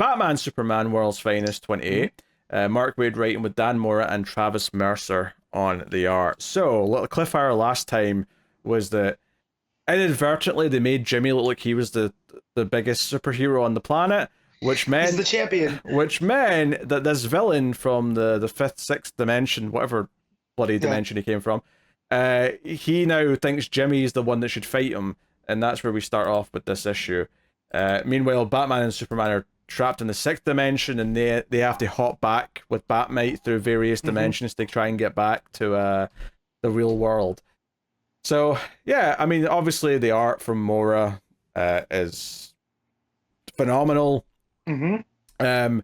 Batman Superman World's Finest 28. Mark Waid writing with Dan Mora and Travis Mercer on the art. So, little cliffhanger last time was that inadvertently they made Jimmy look like he was the biggest superhero on the planet, which meant he's the champion. Which meant that this villain from the fifth, sixth dimension, whatever bloody dimension he came from, he now thinks Jimmy's the one that should fight him, and that's where we start off with this issue. Meanwhile, Batman and Superman are trapped in the sixth dimension, and they have to hop back with Batmite through various dimensions to try and get back to the real world. So yeah, I mean, obviously the art from Mora is phenomenal. A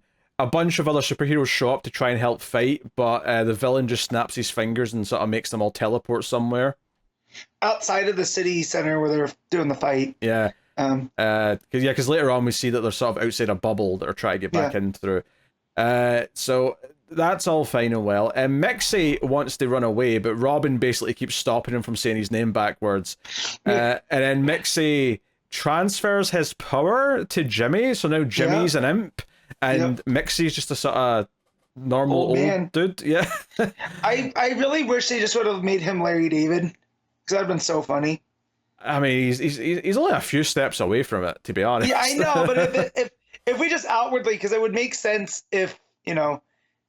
bunch of other superheroes show up to try and help fight, but the villain just snaps his fingers and sort of makes them all teleport somewhere outside of the city center where they're doing the fight. Yeah. Because later on we see that they're sort of outside a bubble that are trying to get back in through. So that's all fine and well. And Mixie wants to run away, but Robin basically keeps stopping him from saying his name backwards. And then Mixie transfers his power to Jimmy, so now Jimmy's an imp, and Mixie's just a sort of normal old dude. Yeah. I really wish they just would have made him Larry David, because that'd been so funny. I mean, he's only a few steps away from it, to be honest. Yeah, I know, but if we just outwardly, because it would make sense if, you know,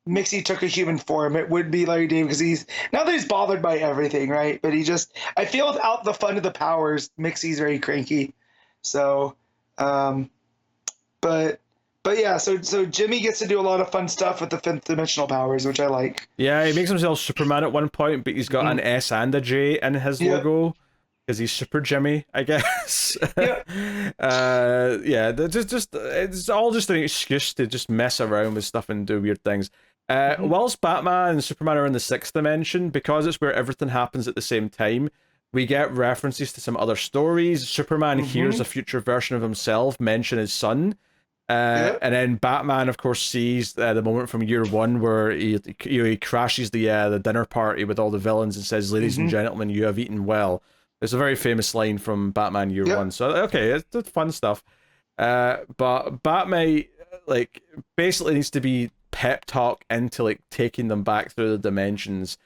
Mixie took a human form, it would be Larry David, because he's bothered by everything, right? But I feel without the fun of the powers, Mixie's very cranky. So, but yeah, so Jimmy gets to do a lot of fun stuff with the fifth dimensional powers, which I like. Yeah, he makes himself Superman at one point, but he's got an S and a J in his logo. Because he's Super Jimmy, I guess. Just it's all just an excuse to just mess around with stuff and do weird things. Whilst Batman and Superman are in the sixth dimension, because it's where everything happens at the same time, we get references to some other stories. Superman hears a future version of himself mention his son. And then Batman, of course, sees the moment from year one where he crashes the dinner party with all the villains and says, "Ladies and gentlemen, you have eaten well." It's a very famous line from Batman Year One. So, okay, it's fun stuff. But Batmite, like, basically needs to be pep talk into, like, taking them back through the dimensions.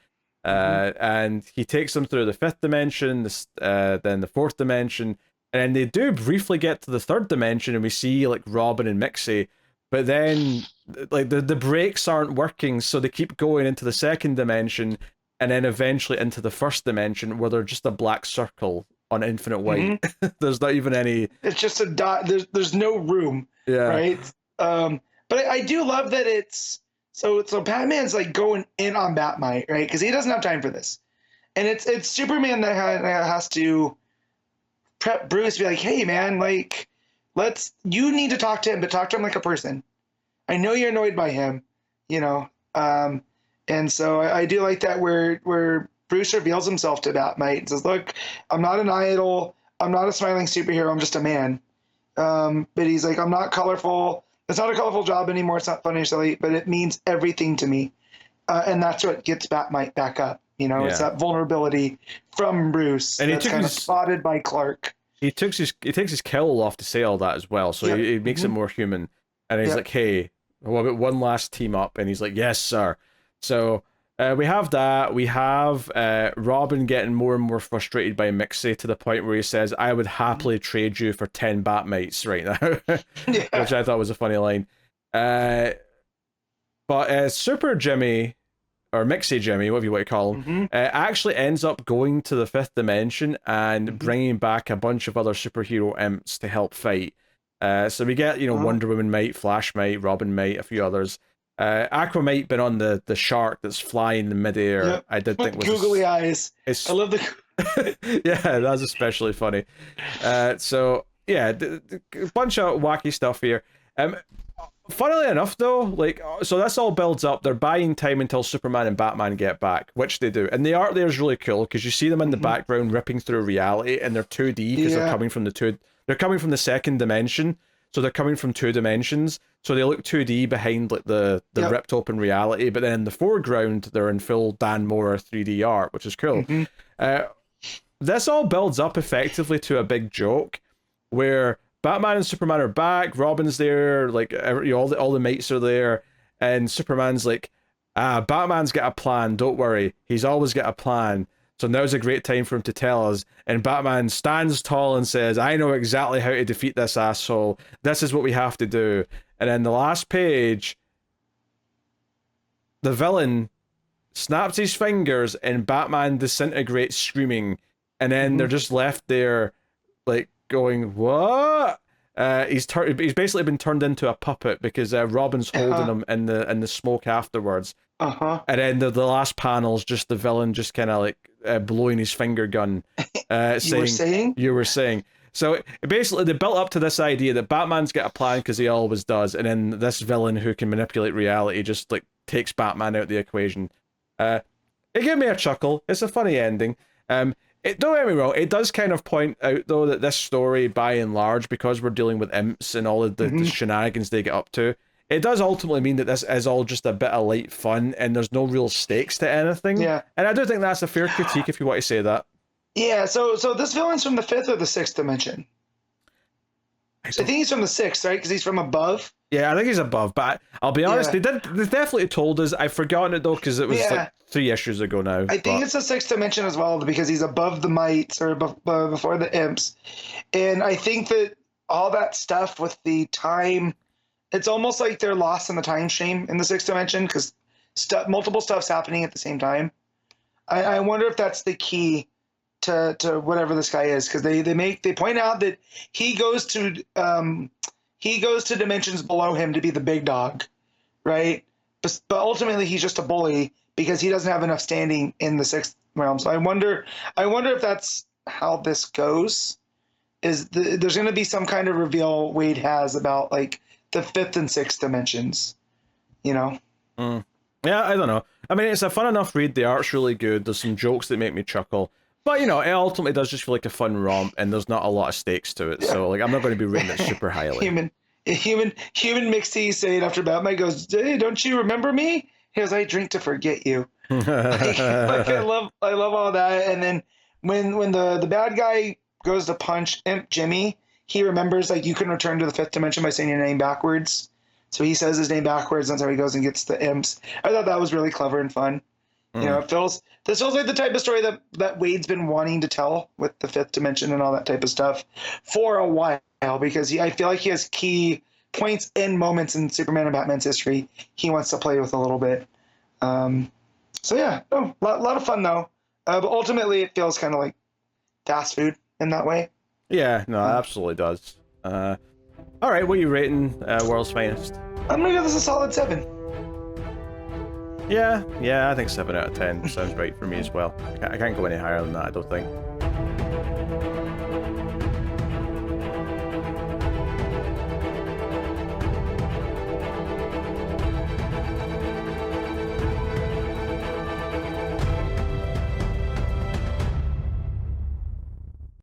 And he takes them through the fifth dimension, then the fourth dimension, and then they do briefly get to the third dimension, and we see, like, Robin and Mixie. But then, like, the brakes aren't working, so they keep going into the second dimension, and then eventually into the first dimension where they're just a black circle on infinite white. There's not even any... It's just a dot. There's no room, right? But I do love that it's... So Batman's like going in on Batmite, right? Because he doesn't have time for this. And it's Superman that has to prep Bruce, be like, hey, man, like, you need to talk to him, but talk to him like a person. I know you're annoyed by him, you know? And so I do like that where Bruce reveals himself to Batmite and says, look, I'm not an idol. I'm not a smiling superhero. I'm just a man. But he's like, I'm not colorful. It's not a colorful job anymore. It's not funny or silly, but it means everything to me. And that's what gets Batmite back up. You know, it's that vulnerability from Bruce. And that's kind of spotted by Clark. He takes his cowl off to say all that as well. So he makes it more human. And he's like, hey, what about one last team up? And he's like, yes, sir. So we have that. We have Robin getting more and more frustrated by Mixie to the point where he says, I would happily trade you for 10 Batmites right now. Which I thought was a funny line. But Super Jimmy, or Mixie Jimmy, whatever you want to call him, actually ends up going to the fifth dimension and bringing back a bunch of other superhero imps to help fight. So we get, Wonder Woman might, Flash might, Robin might, a few others. Aquamite been on the shark that's flying in midair. I did think was googly eyes. I love the yeah, that's especially funny. So yeah, a bunch of wacky stuff here. Funnily enough, though, so this all builds up. They're buying time until Superman and Batman get back, which they do, and the art there is really cool because you see them in the background ripping through reality, and they're 2D because they're coming from the second dimension. So they're coming from two dimensions, so they look 2D behind like the ripped open reality, but then in the foreground they're in full Dan Mora 3D art, which is cool. This all builds up effectively to a big joke where Batman and Superman are back. Robin's there. Like, all the mates are there, and Superman's like, Batman's got a plan. Don't worry, he's always got a plan. So now's a great time for him to tell us. And Batman stands tall and says, I know exactly how to defeat this asshole. This is what we have to do. And then the last page, the villain snaps his fingers and Batman disintegrates screaming. And then they're just left there, like, going, what? He's basically been turned into a puppet because Robin's holding him in the smoke afterwards. And then the last panel's just the villain just kind of like blowing his finger gun, saying, you were saying. So basically, they built up to this idea that Batman's got a plan because he always does, and then this villain who can manipulate reality just like takes Batman out of the equation. It gave me a chuckle. It's a funny ending. Don't get me wrong, it does kind of point out though that this story, by and large, because we're dealing with imps and all of the shenanigans they get up to, it does ultimately mean that this is all just a bit of light fun and there's no real stakes to anything. Yeah. And I do think that's a fair critique if you want to say that. Yeah, so this villain's from the 5th or the 6th dimension? I think he's from the 6th, right? Because he's from above. Yeah, I think he's above, but I'll be honest, they definitely told us. I've forgotten it though, because it was like 3 issues ago now. I think it's the 6th dimension as well, because he's above the mites or before the imps. And I think that all that stuff with the time, it's almost like they're lost in the time stream in the 6th dimension because multiple stuff's happening at the same time. I wonder if that's the key to whatever this guy is, because they point out that he goes to dimensions below him to be the big dog, right? But ultimately he's just a bully because he doesn't have enough standing in the 6th realm. So I wonder if that's how this goes. There's going to be some kind of reveal Waid has about like the 5th and 6th dimensions, you know? Yeah, I don't know. I mean, it's a fun enough read. The art's really good. There's some jokes that make me chuckle. But, you know, it ultimately does just feel like a fun romp, and there's not a lot of stakes to it. Yeah. So, like, I'm not going to be rating it super highly. Human Mixie saying after Batman goes, hey, don't you remember me? He goes, I drink to forget you. I love all that. And then when the bad guy goes to punch Imp Jimmy, he remembers, like, you can return to the 5th dimension by saying your name backwards. So he says his name backwards, and that's how he goes and gets the imps. I thought that was really clever and fun. You know, this feels like the type of story that Waid's been wanting to tell with the 5th dimension and all that type of stuff for a while, because I feel like he has key points and moments in Superman and Batman's history he wants to play with a little bit. So yeah, a lot of fun though. But ultimately it feels kind of like fast food in that way. Yeah, no, it absolutely does. All right, what are you rating World's Finest? I'm gonna give this a solid 7. Yeah, I think 7 out of 10 sounds right for me as well. I can't go any higher than that, I don't think.